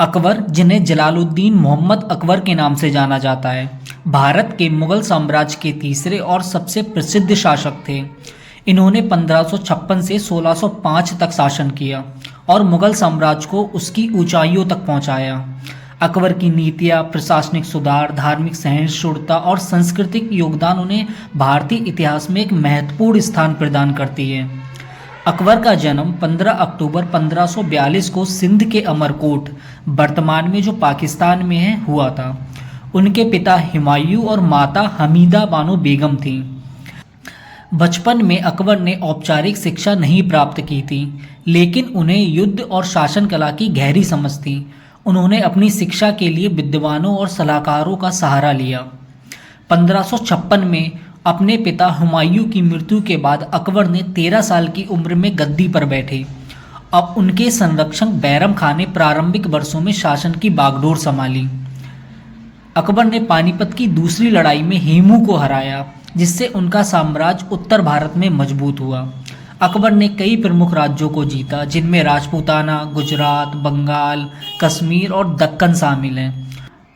अकबर, जिन्हें जलालुद्दीन मोहम्मद अकबर के नाम से जाना जाता है, भारत के मुगल साम्राज्य के तीसरे और सबसे प्रसिद्ध शासक थे। इन्होंने 1556 से 1605 तक शासन किया और मुगल साम्राज्य को उसकी ऊंचाइयों तक पहुंचाया। अकबर की नीतियाँ, प्रशासनिक सुधार, धार्मिक सहिष्णुता और सांस्कृतिक योगदान उन्हें भारतीय इतिहास में एक महत्वपूर्ण स्थान प्रदान करती है। अकबर का जन्म 15 अक्टूबर 1542 को सिंध के अमरकोट, वर्तमान में जो पाकिस्तान में है, हुआ था। उनके पिता हुमायूं और माता हमीदा बानो बेगम थीं। बचपन में अकबर ने औपचारिक शिक्षा नहीं प्राप्त की थी, लेकिन उन्हें युद्ध और शासन कला की गहरी समझ थी। उन्होंने अपनी शिक्षा के लिए विद्वानों और सलाहकारों का सहारा लिया। 1556 में अपने पिता हुमायूं की मृत्यु के बाद अकबर ने 13 साल की उम्र में गद्दी पर बैठे। अब उनके संरक्षक बैरम खान ने प्रारंभिक वर्षों में शासन की बागडोर संभाली। अकबर ने पानीपत की दूसरी लड़ाई में हेमू को हराया, जिससे उनका साम्राज्य उत्तर भारत में मजबूत हुआ। अकबर ने कई प्रमुख राज्यों को जीता, जिनमें राजपूताना, गुजरात, बंगाल, कश्मीर और दक्कन शामिल हैं।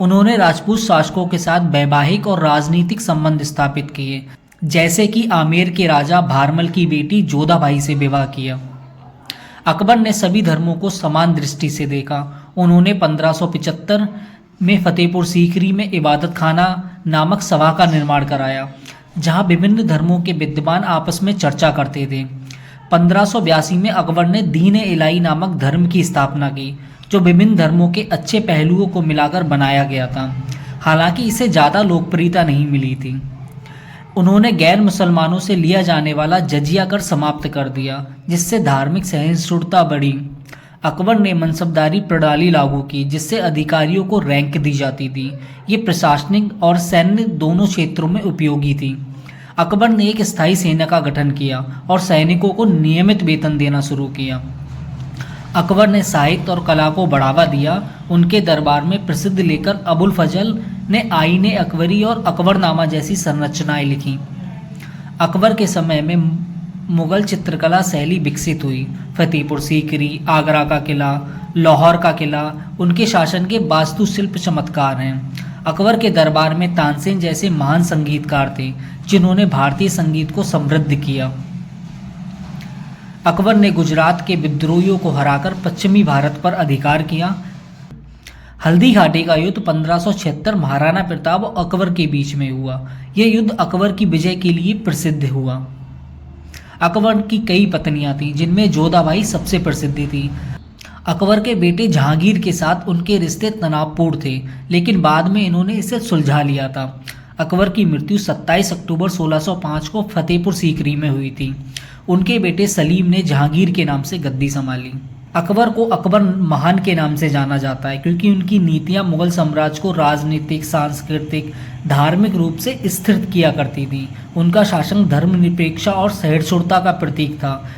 उन्होंने राजपूत शासकों के साथ वैवाहिक और राजनीतिक संबंध स्थापित किए, जैसे कि आमेर के राजा भारमल की बेटी जोधाबाई से विवाह किया। अकबर ने सभी धर्मों को समान दृष्टि से देखा। उन्होंने 1575 में फतेहपुर सीकरी में इबादत खाना नामक सभा का निर्माण कराया, जहां विभिन्न धर्मों के विद्वान आपस में चर्चा करते थे। 1582 में अकबर ने दीन-ए-इलाही नामक धर्म की स्थापना की, जो विभिन्न धर्मों के अच्छे पहलुओं को मिलाकर बनाया गया था। हालांकि इसे ज़्यादा लोकप्रियता नहीं मिली थी। उन्होंने गैर मुसलमानों से लिया जाने वाला जजिया कर समाप्त कर दिया, जिससे धार्मिक सहिष्णुता बढ़ी। अकबर ने मनसबदारी प्रणाली लागू की, जिससे अधिकारियों को रैंक दी जाती थी। ये प्रशासनिक और सैन्य दोनों क्षेत्रों में उपयोगी थी। अकबर ने एक स्थायी सेना का गठन किया और सैनिकों को नियमित वेतन देना शुरू किया। अकबर ने साहित्य और कला को बढ़ावा दिया। उनके दरबार में प्रसिद्ध लेखक अबुल फजल ने आईने अकबरी और अकबरनामा जैसी संरचनाएं लिखी। अकबर के समय में मुगल चित्रकला शैली विकसित हुई। फतेहपुर सीकरी, आगरा का किला, लाहौर का किला उनके शासन के वास्तुशिल्प चमत्कार हैं। अकबर के दरबार में तानसेन जैसे महान संगीतकार थे, जिन्होंने भारतीय संगीत को समृद्ध किया। अकबर ने गुजरात के विद्रोहियों को हराकर पश्चिमी भारत पर अधिकार किया। हल्दी घाटी का युद्ध 1576 महाराणा प्रताप और अकबर के बीच में हुआ। यह युद्ध अकबर की विजय के लिए प्रसिद्ध हुआ। अकबर की कई पत्नियां थीं, जिनमें जोधाबाई सबसे प्रसिद्ध थी। अकबर के बेटे जहांगीर के साथ उनके रिश्ते तनावपूर्ण थे, लेकिन बाद में इन्होंने इसे सुलझा लिया था। अकबर की मृत्यु 27 अक्टूबर 1605 को फतेहपुर सीकरी में हुई थी। उनके बेटे सलीम ने जहांगीर के नाम से गद्दी संभाली। अकबर को अकबर महान के नाम से जाना जाता है, क्योंकि उनकी नीतियां मुगल साम्राज्य को राजनीतिक, सांस्कृतिक, धार्मिक रूप से स्थिर किया करती थी। उनका शासन धर्मनिरपेक्षता और सहिष्णुता का प्रतीक था।